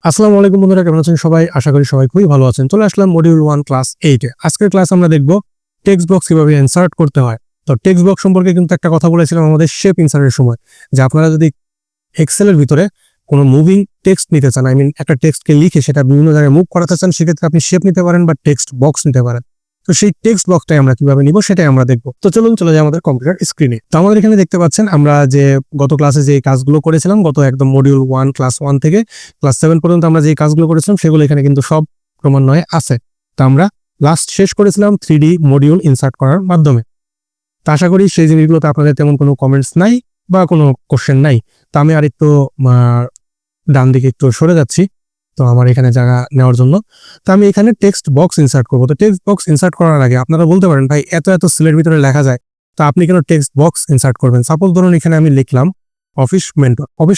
আসসালামু আলাইকুম বন্ধুরা, কেমন আছেন সবাই? আশা করি সবাই খুবই ভালো আছেন। চলে আসলাম মডিউল 1 ক্লাস 8 এ। আজকের ক্লাস আমরা দেখব টেক্সট বক্স কিভাবে ইনসার্ট করতে হয়। তো টেক্সট বক্স সম্পর্কে কিন্তু একটা কথা বলেছিলাম আমাদের শেপ ইনসার্টের সময়, যে আপনারা যদি এক্সেলের ভিতরে কোনো মুভিং টেক্সট নিতে চান, আই মিন একটা টেক্সটকে লিখে সেটা বিভিন্ন জায়গায় মুভ করাতে চান, সেক্ষেত্রে আপনি শেপ নিতে পারেন বা টেক্সট বক্স নিতে পারেন। তো সেই টেক্সট বক্সটাই আমরা কিভাবে নিব সেটাই আমরা দেখব। তো চলুন চলে যাই আমাদের কম্পিউটার স্ক্রিনে। তো আমাদের এখানে দেখতে পাচ্ছেন আমরা যে গত ক্লাসে যে কাজগুলো করেছিলাম, গত একদম মডিউল 1 ক্লাস 1 থেকে ক্লাস 7 পর্যন্ত আমরা যে কাজগুলো করেছিলাম সেগুলো এখানে কিন্তু সব ক্রমান্বয়ে আছে। তো আমরা লাস্ট শেষ করেছিলাম 3D মডিউল ইনসার্ট করার মাধ্যমে। তো আশা করি সেই জিনিসগুলোতে আপনাদের তেমন কোনো কমেন্টস নাই বা কোনো কোশ্চেন নাই। তো আমি আরেকটু ডান দিকে একটু সরে যাচ্ছি তো আমার এখানে জায়গা নেওয়ার জন্য। তো আমি এখানে টেক্সট বক্স ইনসার্ট করবো। তো টেক্সট বক্স ইনসার্ট করার আগে আপনারা বলতে পারেন, ভাই এত সেলের ভিতরে লেখা যায়, তো আপনি কেন টেক্সট বক্স ইনসার্ট করবেন? সাপোজ ধরুন এখানে আমি লিখলাম অফিস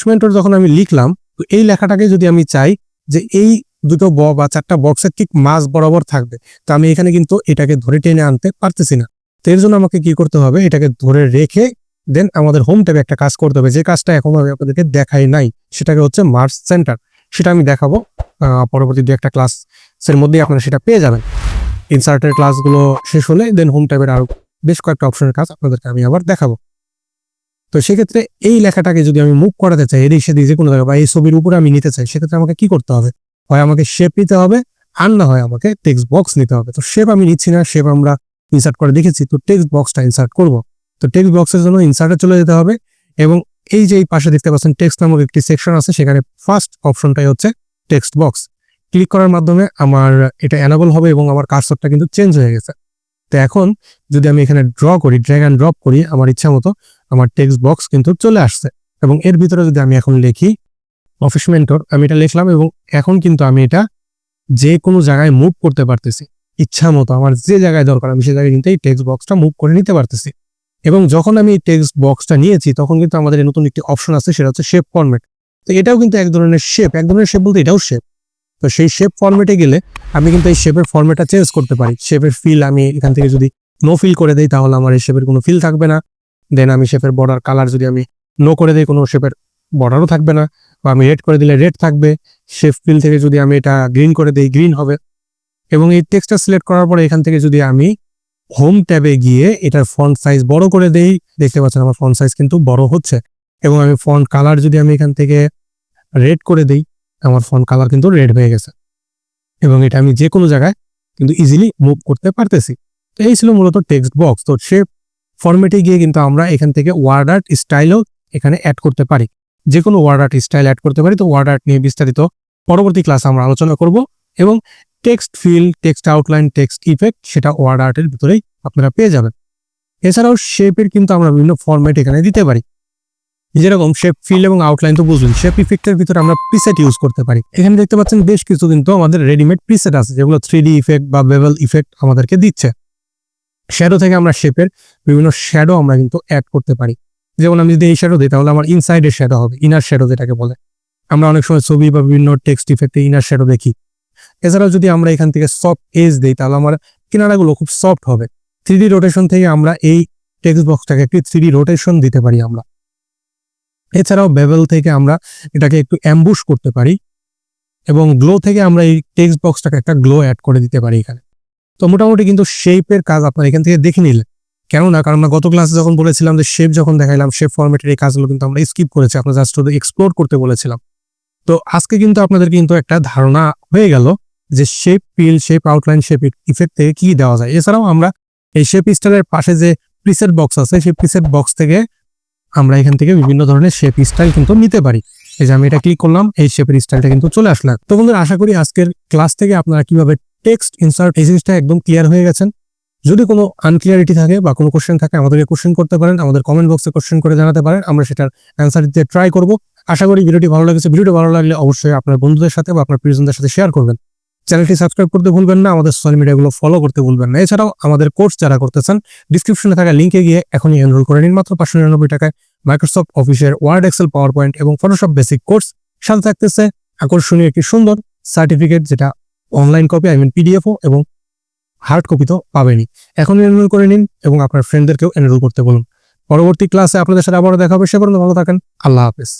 মেন্টর যখন আমি লিখলাম, তো এই লেখাটাকে যদি আমি চাই যে এই দুটো বা চারটা বক্সের ঠিক মাঝ বরাবর থাকবে, তো আমি এখানে কিন্তু এটাকে ধরে টেনে আনতে পারতেছি না। তো এর জন্য আমাকে কি করতে হবে, এটাকে ধরে রেখে দেন আমাদের হোম ট্যাবে একটা কাজ করতে হবে, যে কাজটা এখন আমি আপনাদেরকে দেখাই নাই, সেটাকে হচ্ছে মার্জ সেন্টার। সেটা আমি দেখাবো পরবর্তী দু একটা ক্লাসের মধ্যেই আপনারা সেটা পেয়ে যাবেন। ইনসার্টের ক্লাসগুলো শেষ হলে দেন হোম ট্যাবের আরো বেশ কয়েকটা অপশনের কাজ আপনাদেরকে আমি আবার দেখাবো। তো সেক্ষেত্রে এই লেখাটাকে যদি আমি মুভ করাতে চাই এদিক সেদিক যে কোনো জায়গায় বা এই ছবির উপরে আমি নিতে চাই, সেক্ষেত্রে আমাকে কি করতে হবে? হয় আমাকে শেপ নিতে হবে, আর না হয় আমাকে টেক্সট বক্স নিতে হবে। তো শেপ আমি নিচ্ছি না, শেপ আমরা ইনসার্ট করে দেখেছি, তো টেক্সট বক্সটা ইনসার্ট করব। তো টেক্সট বক্সের জন্য ইনসার্টে চলে যেতে হবে এবং এই যে এই পাশে দেখতে পাচ্ছেন টেক্সট নামক একটি সেকশন আছে, সেখানে ফার্স্ট অপশনটাই হচ্ছে টেক্সট বক্স। ক্লিক করার মাধ্যমে আমার এটা এনাবল হবে এবং আমার কার্সরটা কিন্তু চেঞ্জ হয়ে গেছে। তো এখন যদি আমি এখানে ড্র্যাগ অ্যান্ড ড্রপ করি, আমার ইচ্ছা মতো আমার টেক্সট বক্স কিন্তু চলে আসছে। এবং এর ভিতরে যদি আমি এখন লিখি অফিস মেন্টর, আমি এটা লিখলাম এবং এখন কিন্তু আমি এটা যে কোনো জায়গায় মুভ করতে পারতেছি। ইচ্ছা মতো আমার যে জায়গায় দরকার আমি সে জায়গায় কিন্তু এই টেক্সট বক্সটা মুভ করে নিতে পারতেছি। এবং যখন আমি টেক্সট বক্সটা নিয়েছি তখন কিন্তু আমাদের নতুন একটি অপশন আছে, সেটা হচ্ছে শেপ ফরম্যাট। তো এটাও কিন্তু এক ধরনের শেপ বলতে এটাও শেপ। তো সেই শেপ ফরম্যাটে গেলে আমি কিন্তু এই শেপের ফরম্যাটটা চেঞ্জ করতে পারি। শেপের ফিল আমি এখান থেকে যদি নো ফিল করে দেই, তাহলে আমার এই শেপের কোনো ফিল থাকবে না। দেন আমি শেপের বর্ডার কালার যদি আমি নো করে দিই, কোনো শেপের বর্ডারও থাকবে না। বা আমি রেড করে দিলে রেড থাকবে। শেপ ফিল থেকে যদি আমি এটা গ্রিন করে দিই, গ্রিন হবে। এবং এই টেক্সটটা সিলেক্ট করার পরে এখান থেকে যদি আমি হোম ট্যাবে গিয়ে এটার ফন্ট সাইজ বড় করে দেই, দেখতে পাচ্ছেন আমার ফন্ট সাইজ কিন্তু বড় হচ্ছে। এবং আমি ফন্ট কালার যদি আমি এখান থেকে রেড করে দেই, আমার ফন্ট কালার কিন্তু রেড হয়ে গেছে এবং এটা আমি যে কোনো জায়গায় কিন্তু ইজিলি মুভ করতে পারতেছি। তো এই ছিল মূলত টেক্সট বক্স। তো শেপ ফরম্যাটে গিয়ে কিন্তু আমরা এখান থেকে ওয়ার্ড আর্ট স্টাইলও এখানে অ্যাড করতে পারি, যে কোনো ওয়ার্ড আর্ট স্টাইল অ্যাড করতে পারি। তো ওয়ার্ড আর্ট নিয়ে বিস্তারিত পরবর্তী ক্লাসে আমরা আলোচনা করব। এবং text feel, text outline, text effect সেটা ওয়ার্ড আর্টের ভিতরেই আপনারা পেয়ে যাবেন। এছাড়াও শেপের কিন্তু আমরা বিভিন্ন ফরম্যাট এখানে দিতে পারি, যেরকম শেপ ফিল এবং আউটলাইন তো বুঝলেন। শেপ ইফেক্টের ভিতরে আমরা প্রিসেট ইউজ করতে পারি। এখানে দেখতে পাচ্ছেন বেশ কিছু কিন্তু আমাদের রেডিমেড প্রিসেট আছে, যেগুলো 3D ইফেক্ট বা বেভেল ইফেক্ট আমাদেরকে দিচ্ছে। শ্যাডো থেকে আমরা শেপের বিভিন্ন শ্যাডো আমরা কিন্তু অ্যাড করতে পারি। যেমন আমি যদি এই শ্যাডো দিই, তাহলে আমার ইনসাইডের শ্যাডো হবে, ইনার শ্যাডো যেটাকে বলে। আমরা অনেক সময় ছবি বা বিভিন্ন টেক্সট ইফেক্টে ইনার শ্যাডো দেখি। এছাড়াও যদি আমরা এখান থেকে সফট এজ দিই, তাহলে আমার কিনারাগুলো খুব সফট হবে। 3D রোটেশন থেকে আমরা এই টেক্সট বক্সটাকে একটি 3D রোটেশন দিতে পারি আমরা। এছাড়াও বেভেল থেকে আমরা এটাকে একটু অ্যাম্বুশ করতে পারি এবং গ্লো থেকে আমরা এই টেক্সট বক্সটাকে একটা গ্লো অ্যাড করে দিতে পারি এখানে। তো মোটামুটি কিন্তু শেপের কাজ আপনারা এখান থেকে দেখে নিলেন। কেননা কারণ আমরা গত ক্লাসে যখন বলেছিলাম যে শেপ যখন দেখাইলাম, শেপ ফরম্যাটের এই কাজগুলো কিন্তু আমরা স্কিপ করেছি, আমরা জাস্ট শুধু এক্সপ্লোর করতে বলেছিলাম। তো আজকে কিন্তু আপনাদের কিন্তু একটা ধারণা হয়ে গেল যে shape feel, shape outline, shape effect থেকে কি দেওয়া যায়। এছাড়াও আমরা এই শেপ স্টাইলের পাশে যে প্রিসেট বক্স আছে, সেই প্রিসেট বক্স থেকে আমরা এখান থেকে বিভিন্ন ধরনের শেপ স্টাইল কিন্তু নিতে পারি। এই যে আমি এটা ক্লিক করলাম, এই শেপের স্টাইলটা কিন্তু চলে আসলো। তো বন্ধুরা, আশা করি আজকের ক্লাস থেকে আপনারা কিভাবে টেক্সট ইনসার্ট এই জিনিসটা একদম ক্লিয়ার হয়ে গেছেন। যদি কোনো আনক্লিয়ারিটি থাকে বা কোনো কোশ্চেন থাকে, আমাদেরকে কোশ্চেন করতে পারেন, আমাদের কমেন্ট বক্সে কোশ্চেন করে জানাতে পারেন, আমরা সেটার অ্যান্সার দিতে ট্রাই করব। আশা করি ভিডিওটি ভালো লেগেছে। ভিডিওটি ভালো লাগলে অবশ্যই আপনার বন্ধুদের সাথে বা আপনার প্রিয়জনদের সাথে শেয়ার করবেন। চ্যানেলটি সাবস্ক্রাইব করতে ভুলবেন না, আমাদের সোশ্যাল মিডিয়াগুলো ফলো করতে ভুলবেন না। এছাড়াও আমাদের কোর্স যারা করতে চান, ডিসক্রিপশনে থাকা লিঙ্কে গিয়ে এখনই এনরোল করে নিন মাত্র 599 টাকায়। মাইক্রোসফট অফিসের ওয়ার্ড, এক্সেল, পাওয়ার পয়েন্ট এবং ফটোশপ বেসিক কোর্স, সাথে থাকতেছে আকর্ষণীয় একটি সুন্দর সার্টিফিকেট, যেটা অনলাইন কপি, আই মিন পিডিএফও এবং হার্ড কপি তো পাবেনই। এখনই এনরোল করে নিন এবং আপনার ফ্রেন্ডদেরকেও এনরোল করতে বলুন। পরবর্তী ক্লাসে আপনাদের সাথে আবারও দেখা হবে। সে পর্যন্ত ভালো থাকেন। আল্লাহ হাফেজ।